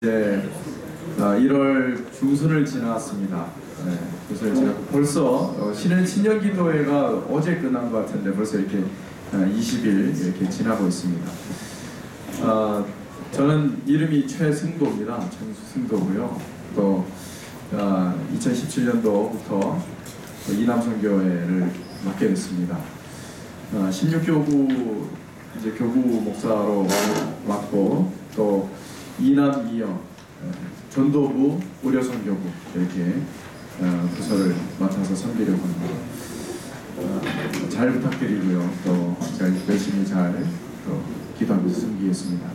이제 1월 중순을 지났습니다. 네, 그래서 제가 벌써 신년기도회가 어제 끝난 것 같은데 벌써 이렇게 20일 이렇게 지나고 있습니다. 저는 이름이 최승도입니다. 최승도고요. 또 2017년도부터 이남선교회를 맡게 됐습니다. 16교구 이제 교구 목사로 맡고 또 이남 이영 전도부 의료선교부 이렇게 부서를 맡아서 섬기려고 합니다. 잘 부탁드리고요. 또 제가 열심히 잘 또 기도하면서 섬기겠습니다.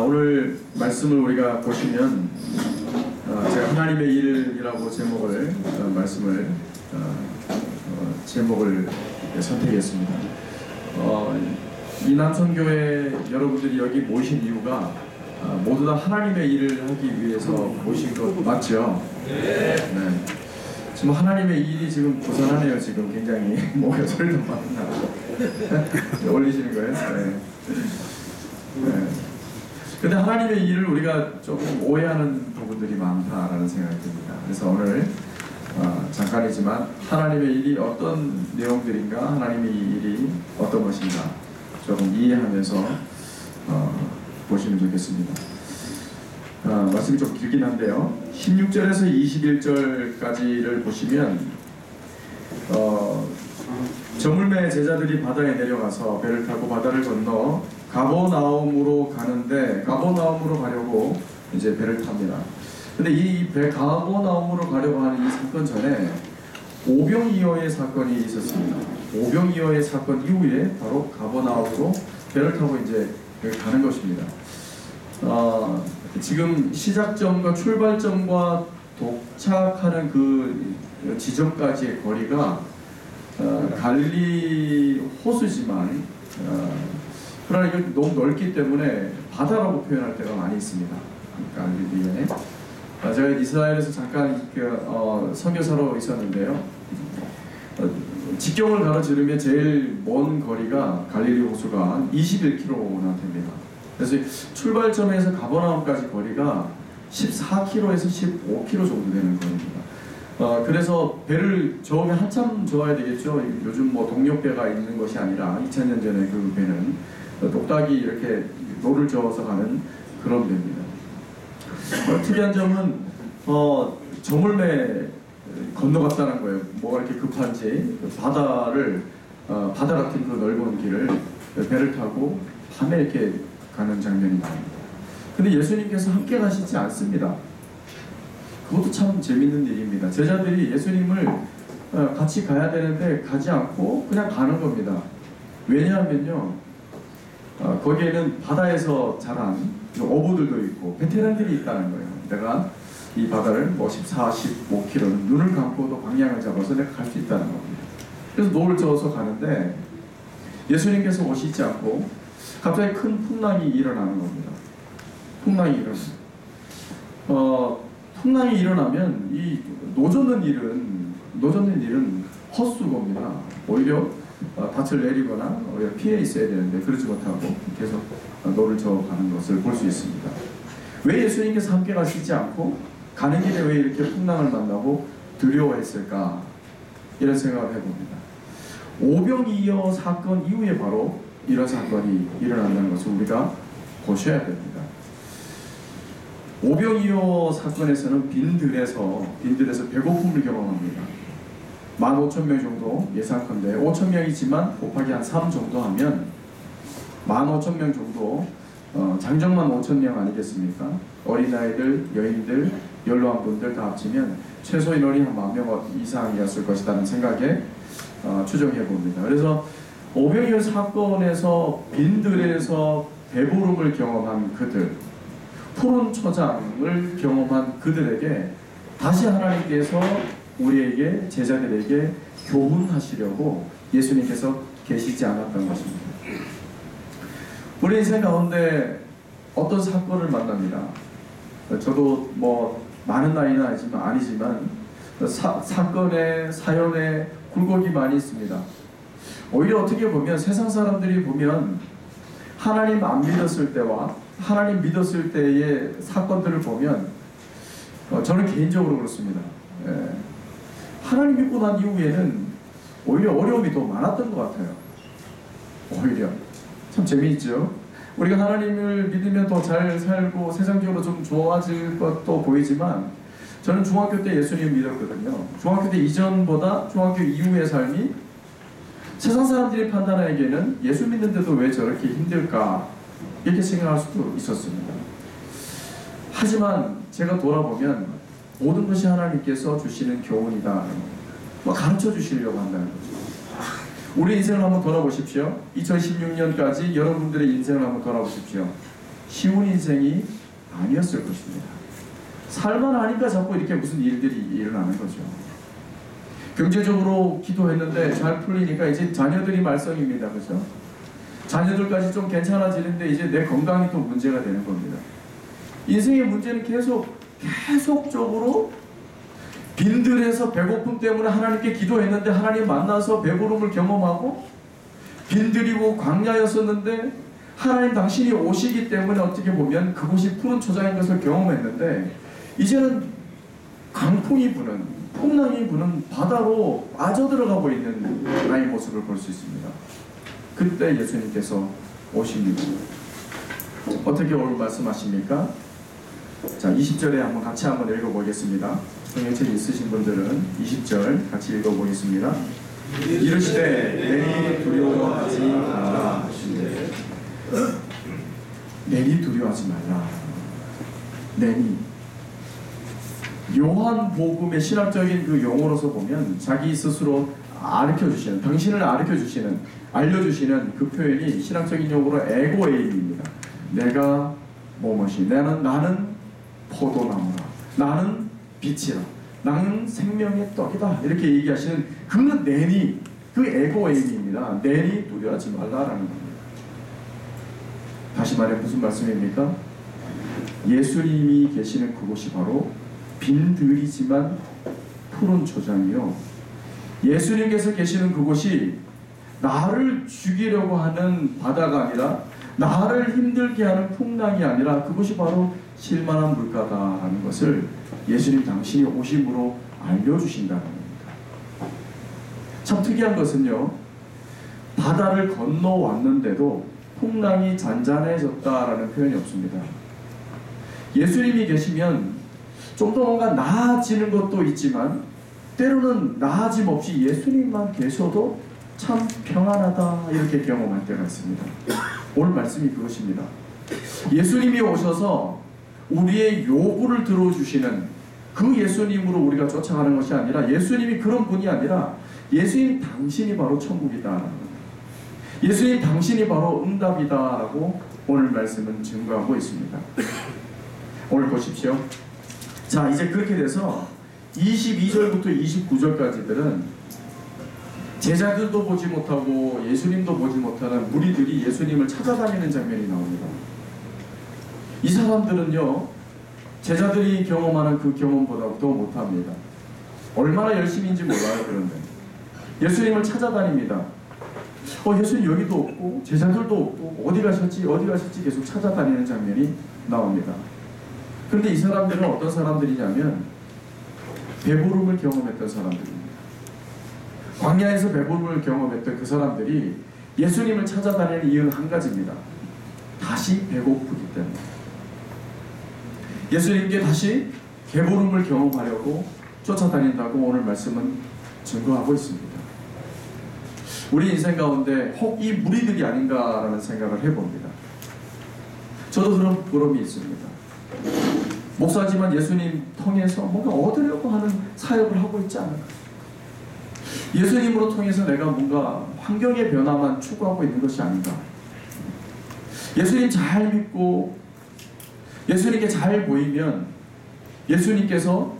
오늘 말씀을 우리가 보시면 제가 하나님의 일이라고 제목을 제목을 선택했습니다. 이남선교회 여러분들이 여기 모신 이유가 모두 다 하나님의 일을 하기 위해서 모신 것 맞죠? 네. 지금 하나님의 일이 지금 고산하네요. 지금 굉장히 목에 소리도 많이 나고 올리시는 거예요? 네. 근데 하나님의 일을 우리가 조금 오해하는 부분들이 많다라는 생각이 듭니다. 그래서 오늘 잠깐이지만 하나님의 일이 어떤 내용들인가, 하나님의 일이 어떤 것인가 조금 이해하면서 보시면 좋겠습니다. 말씀이 좀 길긴 한데요. 16절에서 21절까지를 보시면 저물매 제자들이 바다에 내려가서 배를 타고 바다를 건너 가버나움으로 가는데, 가버나움으로 가려고 이제 배를 탑니다. 근데 이 배 가버나움으로 가려고 하는 이 사건 전에 오병이어의 사건이 있었습니다. 오병이어의 사건 이후에 바로 가버나움으로 배를 타고 이제 가는 것입니다. 지금 시작점과 출발점과 도착하는 그 지점까지의 거리가 갈릴리 호수지만 그러나 이게 너무 넓기 때문에 바다라고 표현할 때가 많이 있습니다. 갈릴리에 제가 이스라엘에서 잠깐 선교사로 있었는데요. 직경을 가로지르면 제일 먼 거리가 갈릴리 호수가 21km나 됩니다. 그래서 출발점에서 가버나움까지 거리가 14km에서 15km 정도 되는 거리입니다. 그래서 배를 저으면 한참 저어야 되겠죠. 요즘 뭐 동력배가 있는 것이 아니라 2000년 전에 그 배는 똑딱이 이렇게 노를 저어서 가는 그런 배입니다. 특이한 점은 저물매 건너갔다는 거예요. 뭐가 이렇게 급한지 바다 같은 그 넓은 길을 배를 타고 밤에 이렇게 가는 장면이 나옵니다. 근데 예수님께서 함께 가시지 않습니다. 그것도 참 재밌는 일입니다. 제자들이 예수님을 같이 가야 되는데 가지 않고 그냥 가는 겁니다. 왜냐하면요, 거기에는 바다에서 자란 어부들도 있고 베테랑들이 있다는 거예요. 내가 이 바다를 뭐 14, 15km 눈을 감고도 방향을 잡아서 내가 갈 수 있다는 겁니다. 그래서 노를 저어서 가는데 예수님께서 오시지 않고 갑자기 큰 풍랑이 일어나는 겁니다. 풍랑이 일어나면 이 노젓는 일은 헛수인 겁니다. 오히려 닻을 내리거나 오히려 피해 있어야 되는데 그러지 못하고 계속 노를 저어가는 것을 볼 수 있습니다. 왜 예수님께서 함께 가시지 않고 가는 길에 왜 이렇게 풍랑을 만나고 두려워했을까? 이런 생각을 해봅니다. 오병이어 사건 이후에 바로 이런 사건이 일어난다는 것을 우리가 보셔야 됩니다. 오병이어 사건에서는 빈들에서 배고픔을 경험합니다. 15,000명 정도 예상컨대 5,000명이지만 곱하기 한 3 정도 하면 15,000명 정도, 장정만 5,000명 아니겠습니까? 어린아이들, 여인들, 연로한 분들 다 합치면 최소 인원이 한 10,000명 이상이었을 것이라는 생각에 추정해 봅니다. 그래서 오병이어 사건에서 빈들에서 배부름을 경험한 그들, 푸른 초장을 경험한 그들에게 다시 하나님께서 우리에게, 제자들에게 교훈하시려고 예수님께서 계시지 않았던 것입니다. 우리 인생 가운데 어떤 사건을 만납니다. 저도 뭐 많은 나이는 아니지만 사건에, 사연에 굴곡이 많이 있습니다. 오히려 어떻게 보면 세상 사람들이 보면 하나님 안 믿었을 때와 하나님 믿었을 때의 사건들을 보면 저는 개인적으로 그렇습니다. 하나님 믿고 난 이후에는 오히려 어려움이 더 많았던 것 같아요. 오히려 참 재미있죠. 우리가 하나님을 믿으면 더 잘 살고 세상적으로 좀 좋아질 것도 보이지만, 저는 중학교 때 예수님을 믿었거든요. 중학교 때 이전보다 중학교 이후의 삶이 세상 사람들이 판단하기에는 예수 믿는데도 왜 저렇게 힘들까 이렇게 생각할 수도 있었습니다. 하지만 제가 돌아보면 모든 것이 하나님께서 주시는 교훈이다, 가르쳐 주시려고 한다는 거죠. 우리 인생을 한번 돌아보십시오. 2016년까지 여러분들의 인생을 한번 돌아보십시오. 쉬운 인생이 아니었을 것입니다. 살만 하니까 자꾸 이렇게 무슨 일들이 일어나는 거죠. 경제적으로 기도했는데 잘 풀리니까 이제 자녀들이 말썽입니다. 그죠? 자녀들까지 좀 괜찮아지는데 이제 내 건강이 또 문제가 되는 겁니다. 인생의 문제는 계속적으로 빈들에서 배고픔 때문에 하나님께 기도했는데 하나님 만나서 배부름을 경험하고, 빈들이고 광야였었는데 하나님 당신이 오시기 때문에 어떻게 보면 그곳이 푸른 초장인 것을 경험했는데, 이제는 강풍이 부는, 풍랑이 부는 바다로 빠져들어가고 있는 나의 모습을 볼 수 있습니다. 그때 예수님께서 오십니다. 어떻게 오늘 말씀하십니까? 자, 20절에 한번 같이 한번 읽어보겠습니다. 성경책이 있으신 분들은 20절 같이 읽어보겠습니다. 이르시되 내니 두려워하지 말라 하시되, 내니 두려워하지 말라. 내니, 요한복음의 신학적인 그 용어로서 보면 자기 스스로 가르쳐주시는, 당신을 가르쳐주시는, 알려주시는 그 표현이 신학적인 용어로 에고에임입니다. 내가 뭐뭐시, 나는 포도나무라, 나는 빛이라, 나는 생명의 떡이다, 이렇게 얘기하시는 그 내니, 그 에고에임입니다. 내니 두려워하지 말라라는 겁니다. 다시 말해 무슨 말씀입니까? 예수님이 계시는 그곳이 바로 빈들이지만 푸른 초장이요, 예수님께서 계시는 그곳이 나를 죽이려고 하는 바다가 아니라, 나를 힘들게 하는 풍랑이 아니라 그것이 바로 실만한 물가다라는 것을 예수님 당신이 오심으로 알려주신다는 겁니다. 참 특이한 것은요, 바다를 건너왔는데도 풍랑이 잔잔해졌다라는 표현이 없습니다. 예수님이 계시면 좀 더 뭔가 나아지는 것도 있지만, 때로는 나아짐 없이 예수님만 계셔도 참 평안하다, 이렇게 경험할 때가 있습니다. 오늘 말씀이 그것입니다. 예수님이 오셔서 우리의 요구를 들어주시는 그 예수님으로 우리가 쫓아가는 것이 아니라, 예수님이 그런 분이 아니라 예수님 당신이 바로 천국이다, 예수님 당신이 바로 응답이다라고 오늘 말씀은 증거하고 있습니다. 오늘 보십시오. 자, 이제 그렇게 돼서 22절부터 29절까지들은 제자들도 보지 못하고 예수님도 보지 못하는 무리들이 예수님을 찾아다니는 장면이 나옵니다. 이 사람들은요, 제자들이 경험하는 그 경험보다 더 못합니다. 얼마나 열심인지 몰라요. 그런데 예수님을 찾아다닙니다. 예수님 여기도 없고 제자들도 없고 어디 가셨지 계속 찾아다니는 장면이 나옵니다. 그런데 이 사람들은 어떤 사람들이냐면 배부름을 경험했던 사람들입니다. 광야에서 배부름을 경험했던 그 사람들이 예수님을 찾아다니는 이유는 한 가지입니다. 다시 배고프기 때문에. 예수님께 다시 배부름을 경험하려고 쫓아다닌다고 오늘 말씀은 증거하고 있습니다. 우리 인생 가운데 혹 이 무리들이 아닌가라는 생각을 해봅니다. 저도 그런 부러움이 있습니다. 목사지만 예수님 통해서 뭔가 얻으려고 하는 사역을 하고 있지 않을까? 예수님으로 통해서 내가 뭔가 환경의 변화만 추구하고 있는 것이 아닌가? 예수님 잘 믿고 예수님께 잘 보이면 예수님께서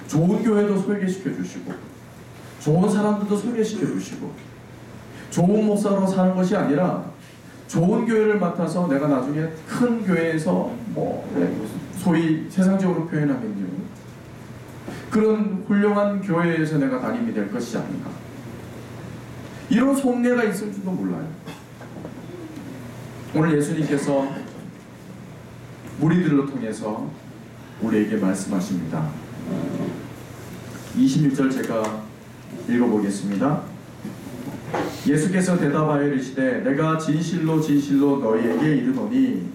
좋은 교회도 소개시켜 주시고 좋은 사람들도 소개시켜 주시고 좋은 목사로 사는 것이 아니라 좋은 교회를 맡아서 내가 나중에 큰 교회에서 소위 세상적으로 표현하면요, 그런 훌륭한 교회에서 내가 담임이 될 것이 아닌가, 이런 속내가 있을 줄도 몰라요. 오늘 예수님께서 무리들로 통해서 우리에게 말씀하십니다. 21절 제가 읽어보겠습니다. 예수께서 대답하여 이르시되 내가 진실로 진실로 너희에게 이르노니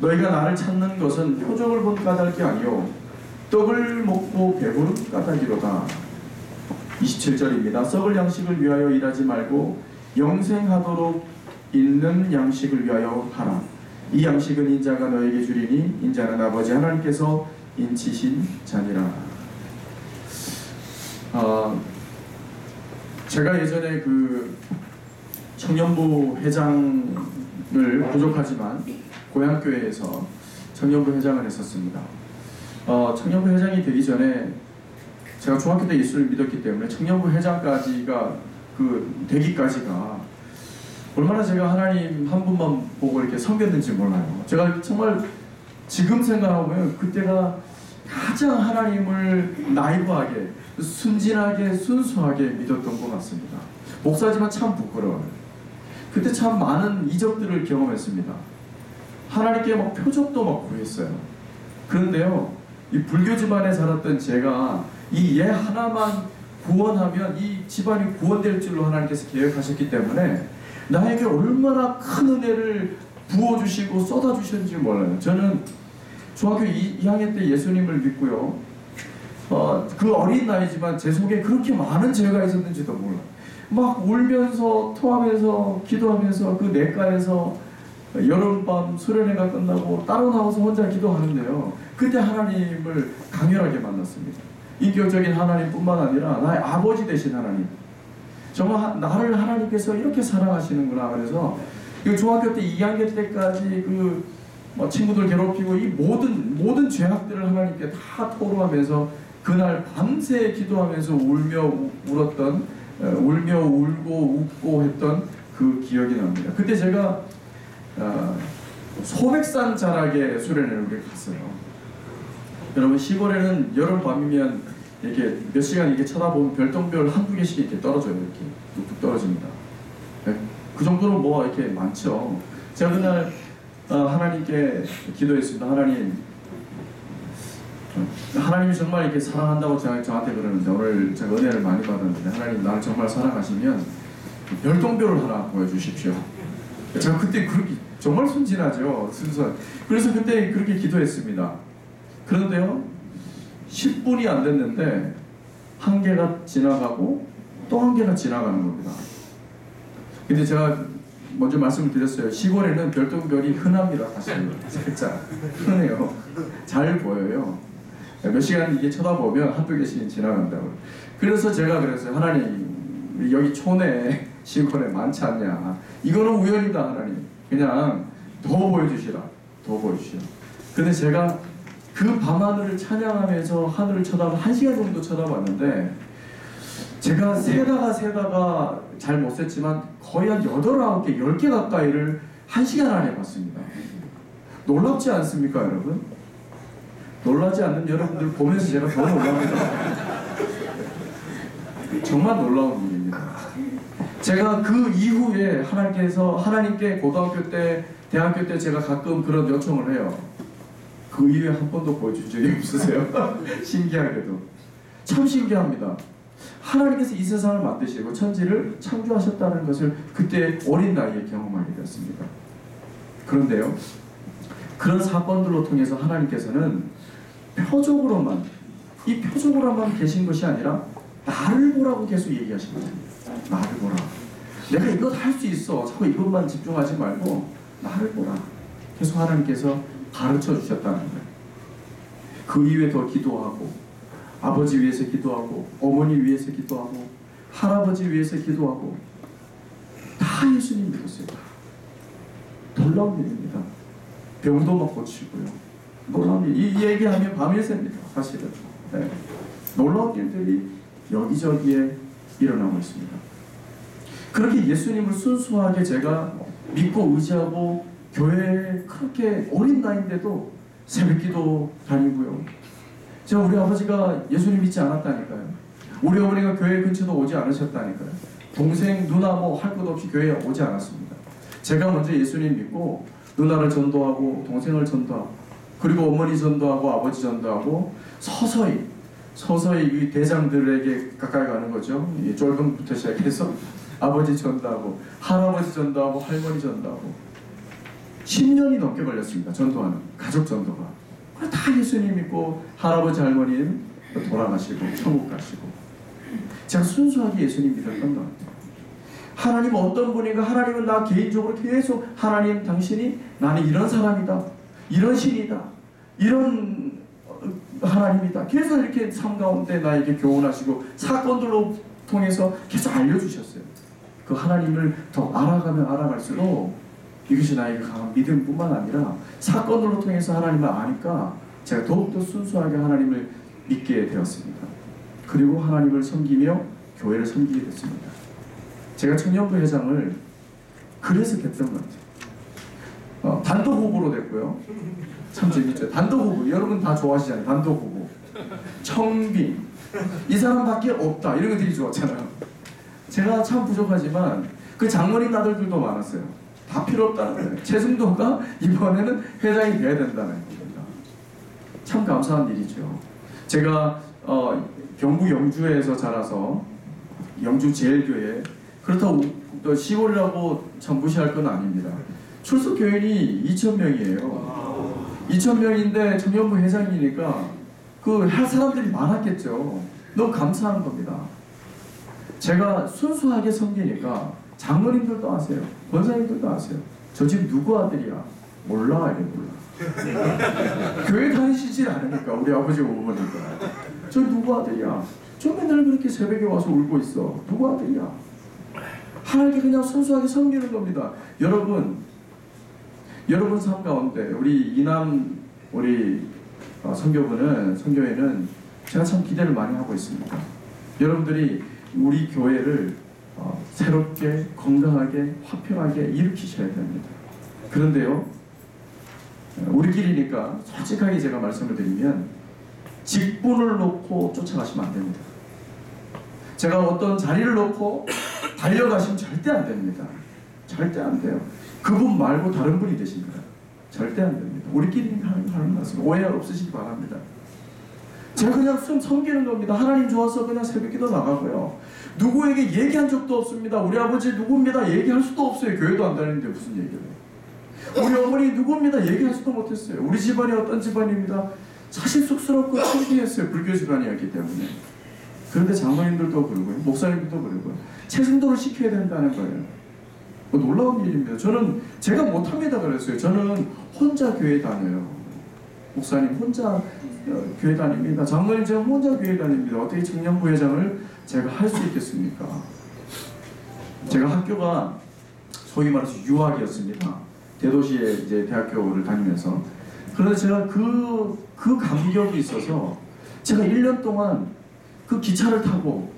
너희가 나를 찾는 것은 표적을 본 까닭이 아니요 떡을 먹고 배부른 까닭이로다. 27절입니다. 썩을 양식을 위하여 일하지 말고 영생하도록 있는 양식을 위하여 하라. 이 양식은 인자가 너에게 주리니 인자는 아버지 하나님께서 인치신 자니라. 제가 예전에 그 청년부 회장을 부족하지만 고향교회에서 청년부 회장을 했었습니다. 청년부 회장이 되기 전에 제가 중학교 때 예수를 믿었기 때문에 청년부 회장까지가 되기까지가 얼마나 제가 하나님 한 분만 보고 이렇게 섬겼는지 몰라요. 제가 정말 지금 생각하면 그때가 가장 하나님을 나이브하게 순진하게 순수하게 믿었던 것 같습니다. 목사지만 참 부끄러워요. 그때 참 많은 이적들을 경험했습니다. 하나님께 막 표적도 막 구했어요. 그런데요, 이 불교 집안에 살았던 제가 이 얘 하나만 구원하면 이 집안이 구원될 줄로 하나님께서 계획하셨기 때문에 나에게 얼마나 큰 은혜를 부어주시고 쏟아주셨는지 몰라요. 저는 중학교 2학년 때 예수님을 믿고요. 그 어린 나이지만 제 속에 그렇게 많은 죄가 있었는지도 몰라요. 막 울면서 토하면서 기도하면서 그 냇가에서 여름밤 수련회가 끝나고 따로 나와서 혼자 기도하는데요. 그때 하나님을 강렬하게 만났습니다. 인격적인 하나님뿐만 아니라 나의 아버지 되신 하나님. 정말 나를 하나님께서 이렇게 사랑하시는구나. 그래서 중학교 때 2학년 때까지 친구들 괴롭히고 이 모든 죄악들을 하나님께 다 토로하면서 그날 밤새 기도하면서 울며 울고 웃고 했던 그 기억이 납니다. 그때 제가 소백산 자락에 수련회를 갔어요. 여러분 시골에는 여름밤이면 이렇게 몇 시간 이렇게 쳐다보면 별똥별 한두 개씩 이렇게 떨어져요. 이렇게 뚝뚝 떨어집니다. 그 정도로 뭐 이렇게 많죠. 제가 그날 하나님께 기도했습니다. 하나님이 정말 이렇게 사랑한다고 저한테 그러는데 오늘 제가 은혜를 많이 받았는데 하나님 나를 정말 사랑하시면 별똥별을 하나 보여주십시오. 제가 그때 그렇게 정말 순진하죠. 순수한. 그래서 그때 그렇게 기도했습니다. 그런데요 10분이 안 됐는데 한 개가 지나가고 또 한 개가 지나가는 겁니다. 근데 제가 먼저 말씀을 드렸어요. 시골에는 별똥별이 흔합니다. 사실 살짝 흔해요. 잘 보여요. 몇 시간 이게 쳐다보면 한두 개씩 지나간다고. 그래서 제가 그랬어요. 하나님 여기 촌에 시골에 많지 않냐. 이거는 우연이다 하나님. 그냥 더 보여주시라. 더 보여주시라. 근데 제가 그 밤하늘을 찬양하면서 하늘을 쳐다봐 1시간 정도 쳐다봤는데 제가 세다가 잘 못 셌지만 거의 한 8, 9개, 10개 가까이를 1시간 안에 봤습니다. 놀랍지 않습니까 여러분? 놀라지 않는 여러분들 보면서 제가 더 놀랍니다. 정말 놀라운 일입니다. 제가 그 이후에 하나님께 고등학교 때, 대학교 때 제가 가끔 그런 요청을 해요. 그 이후에 한 번도 보여준 적이 없으세요? 신기하게도. 참 신기합니다. 하나님께서 이 세상을 만드시고 천지를 창조하셨다는 것을 그때 어린 나이에 경험하게 되었습니다. 그런데요, 그런 사건들로 통해서 하나님께서는 표적으로만 계신 것이 아니라 나를 보라고 계속 얘기하십니다. 나를 보라. 내가 이것 할 수 있어. 자꾸 이것만 집중하지 말고 나를 보라. 계속 하나님께서 가르쳐 주셨다는 거예요. 그 이후에 더 기도하고 아버지 위해서 기도하고 어머니 위해서 기도하고 할아버지 위해서 기도하고 다 예수님 믿었어요. 놀라운 일입니다. 병도 막 고치고요. 놀라운 일. 이 얘기하면 밤일 셉니다. 사실은. 네. 놀라운 일들이 여기저기에 일어나고 있습니다. 그렇게 예수님을 순수하게 제가 믿고 의지하고 교회에 그렇게 어린 나이인데도 새벽기도 다니고요. 제가 우리 아버지가 예수님 믿지 않았다니까요. 우리 어머니가 교회 근처도 오지 않으셨다니까요. 동생, 누나 뭐 할 것 없이 교회에 오지 않았습니다. 제가 먼저 예수님 믿고 누나를 전도하고 동생을 전도하고 그리고 어머니 전도하고 아버지 전도하고 서서히 이 대장들에게 가까이 가는 거죠. 이 쫄병부터 시작해서 아버지 전도하고 할아버지 전도하고 할머니 전도하고 10년이 넘게 걸렸습니다. 전도하는 가족 전도가. 다 예수님 믿고 할아버지 할머니는 돌아가시고 천국 가시고 제가 순수하게 예수님 믿었던 것 같아요. 하나님 어떤 분인가? 하나님은 나 개인적으로 계속 하나님 당신이 나는 이런 사람이다, 이런 신이다, 이런 하나님이다. 계속 이렇게 삶 가운데 나에게 교훈하시고 사건들로 통해서 계속 알려주셨어요. 그 하나님을 더 알아가면 알아갈수록 이것이 나에게 강한 믿음뿐만 아니라 사건들로 통해서 하나님을 아니까 제가 더욱더 순수하게 하나님을 믿게 되었습니다. 그리고 하나님을 섬기며 교회를 섬기게 됐습니다. 제가 청년부 회장을 그래서 됐던 것 같아요. 단독 후보로 됐고요. 참 재밌죠. 단독 후보. 여러분 다 좋아하시잖아요. 단독 후보. 청빙. 이 사람밖에 없다. 이런 거 되게 좋았잖아요. 제가 참 부족하지만 그 장모님 아들들도 많았어요. 다 필요 없다는 거예요. 최승도가 이번에는 회장이 돼야 된다는 겁니다. 참 감사한 일이죠. 제가 경북 영주에서 자라서 영주 제일교회 그렇다고 또 시골이라고 참 무시할 건 아닙니다. 출석 교인이 2,000명이에요. 2,000명인데 청년부 회장이니까 그 할 사람들이 많았겠죠. 너무 감사한 겁니다. 제가 순수하게 섬기니까 장로님들도 아세요. 권사님들도 아세요. 저 집 누구 아들이야? 몰라. 이래 몰라. 교회 다니시질 않으니까 우리 아버지 어머니가 저 누구 아들이야? 저 맨날 그렇게 새벽에 와서 울고 있어. 누구 아들이야? 하나님께 그냥 순수하게 섬기는 겁니다. 여러분 삶 가운데 우리 이남 우리 선교회는 제가 참 기대를 많이 하고 있습니다. 여러분들이 우리 교회를 새롭게 건강하게 화평하게 일으키셔야 됩니다. 그런데요, 우리끼리니까 솔직하게 제가 말씀을 드리면 직분을 놓고 쫓아가시면 안 됩니다. 제가 어떤 자리를 놓고 달려가시면 절대 안 됩니다. 절대 안 돼요. 그분 말고 다른 분이 되십니다. 절대 안 됩니다. 우리끼리 하는 말씀 오해 없으시기 바랍니다. 제가 그냥 좀 섬기는 겁니다. 하나님 좋아서 그냥 새벽기도 나가고요. 누구에게 얘기한 적도 없습니다. 우리 아버지 누구입니다. 얘기할 수도 없어요. 교회도 안 다니는데 무슨 얘기를 해요. 우리 어머니 누구입니다. 얘기할 수도 못했어요. 우리 집안이 어떤 집안입니다. 사실 쑥스럽고 창피했어요. 불교 집안이었기 때문에. 그런데 장로님들도 그러고요. 목사님들도 그러고요. 최승도를 시켜야 된다는 거예요. 뭐 놀라운 일입니다. 저는 제가 못합니다 그랬어요. 저는 혼자 교회 다녀요. 목사님 혼자 교회 다닙니다. 장로님 제가 혼자 교회 다닙니다. 어떻게 청년부 회장을 제가 할 수 있겠습니까? 제가 학교가 소위 말해서 유학이었습니다. 대도시에 이제 대학교를 다니면서. 그런데 제가 그 감격이 있어서 제가 1년 동안 그 기차를 타고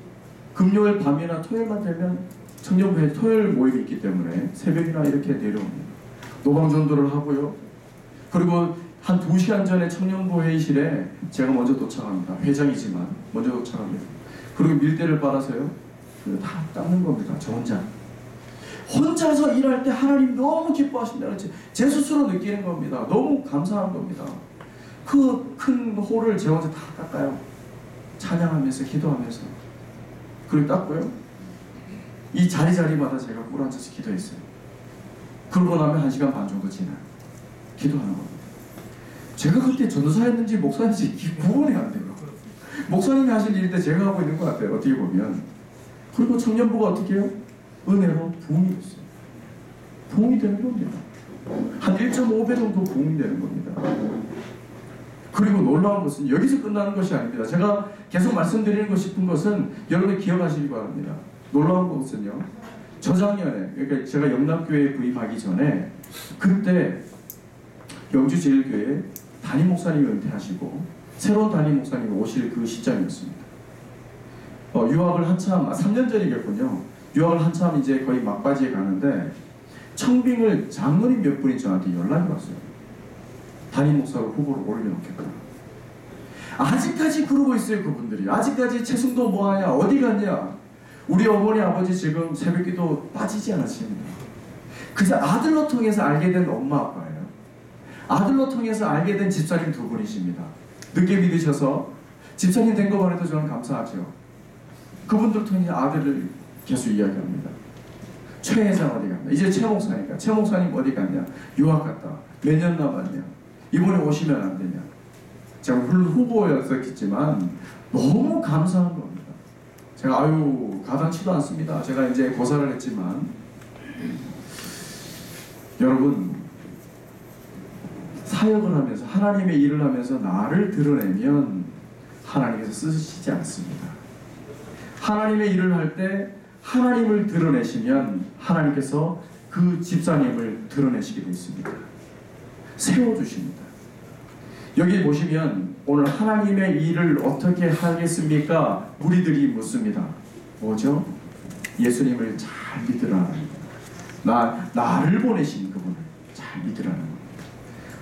금요일 밤이나 토요일만 되면 청년부에 토요일 모임이 있기 때문에 새벽이나 이렇게 내려옵니다. 노방전도를 하고요. 그리고 한 2시간 전에 청년부 회의실에 제가 먼저 도착합니다. 회장이지만 먼저 도착합니다. 그리고 밀대를 빨아서요. 그리고 다 닦는 겁니다. 저 혼자. 혼자서 일할 때 하나님 너무 기뻐하신다는 제 스스로 느끼는 겁니다. 너무 감사한 겁니다. 그 큰 홀을 제 혼자 다 닦아요. 찬양하면서 기도하면서. 그리고 닦고요. 이 자리마다 제가 물 앉아서 기도했어요. 그러고 나면 1시간 반 정도 지나요. 기도하는 겁니다. 제가 그때 전도사였는지 목사인지 구분이 안 돼요. 목사님이 하실 일인데 제가 하고 있는 것 같아요. 어떻게 보면. 그리고 청년부가 어떻게 해요? 은혜로 부흥이 됐어요. 부흥이 되는 겁니다. 한 1.5배 정도 부흥이 되는 겁니다. 그리고 놀라운 것은 여기서 끝나는 것이 아닙니다. 제가 계속 말씀드리고 싶은 것은 여러분이 기억하시기 바랍니다. 놀라운 것은요. 저작년에 그러니까 제가 영남교회에 부임하기 전에 그때 영주제일교회 담임 목사님이 은퇴하시고 새로운 담임 목사님이 오실 그 시점이었습니다. 유학을 한참 3년 전이겠군요. 유학을 한참 이제 거의 막바지에 가는데 청빙을 장로님 몇 분이 저한테 연락이 왔어요. 담임 목사로 후보를 올려놓겠다. 아직까지 그러고 있어요. 그분들이. 아직까지 최승도 뭐하냐 어디 갔냐. 우리 어머니 아버지 지금 새벽기도 빠지지 않았습니다. 그래서 아들로 통해서 알게 된 엄마 아빠예요. 아들로 통해서 알게 된 집사님 두 분이십니다. 늦게 믿으셔서 집사님 된 것만 해도 저는 감사하죠. 그분들 통해 아들을 계속 이야기합니다. 최 회장 어디 갔냐? 이제 최 목사니까. 최 목사님 어디 갔냐? 유학 갔다. 몇 년 남았냐? 이번에 오시면 안 되냐? 제가 물론 후보였었겠지만 너무 감사한 겁니다. 제가 가당치도 않습니다. 제가 이제 고사를 했지만 여러분, 사역을 하면서 하나님의 일을 하면서 나를 드러내면 하나님께서 쓰시지 않습니다. 하나님의 일을 할 때 하나님을 드러내시면 하나님께서 그 집사님을 드러내시게 되어 있습니다. 세워주십니다. 여기 보시면 오늘 하나님의 일을 어떻게 하겠습니까? 무리들이 묻습니다. 뭐죠? 예수님을 잘 믿으라. 나를 보내신 그분을 잘 믿으라는 겁니다.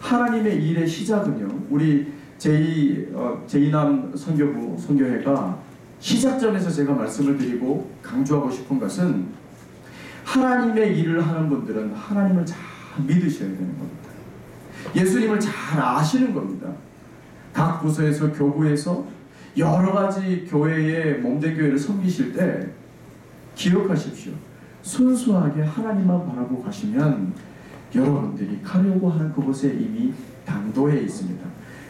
하나님의 일의 시작은요, 우리 제2남 선교부 선교회가 시작점에서 제가 말씀을 드리고 강조하고 싶은 것은 하나님의 일을 하는 분들은 하나님을 잘 믿으셔야 되는 겁니다. 예수님을 잘 아시는 겁니다. 각 부서에서 교구에서 여러 가지 교회의 몸된 교회를 섬기실 때 기억하십시오. 순수하게 하나님만 바라보고 가시면 여러분들이 가려고 하는 그곳에 이미 당도해 있습니다.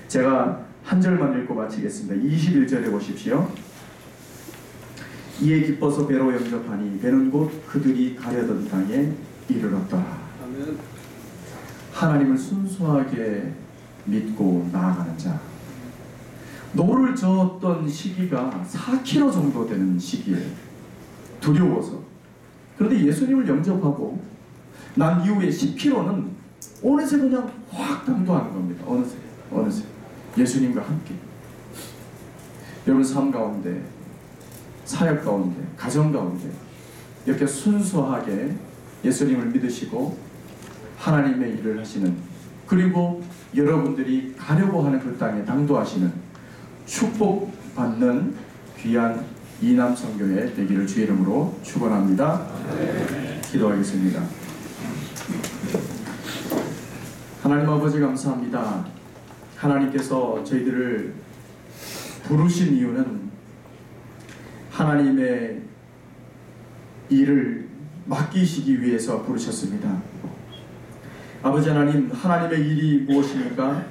제가 한 절만 읽고 마치겠습니다. 21절에 보십시오. 이에 기뻐서 배로 영접하니 배는 곧 그들이 가려던 땅에 이르렀더라. 아멘. 하나님을 순수하게 믿고 나아가는 자. 노를 저었던 시기가 4km 정도 되는 시기에 두려워서. 그런데 예수님을 영접하고 난 이후에 10km는 어느새 그냥 확 당도하는 겁니다. 어느새 예수님과 함께. 여러분 삶 가운데, 사역 가운데, 가정 가운데 이렇게 순수하게 예수님을 믿으시고 하나님의 일을 하시는, 그리고 여러분들이 가려고 하는 그 땅에 당도하시는 축복받는 귀한 이남 선교회 되기를 주의 이름으로 축원합니다. 기도하겠습니다. 하나님 아버지 감사합니다. 하나님께서 저희들을 부르신 이유는 하나님의 일을 맡기시기 위해서 부르셨습니다. 아버지 하나님, 하나님의 일이 무엇입니까?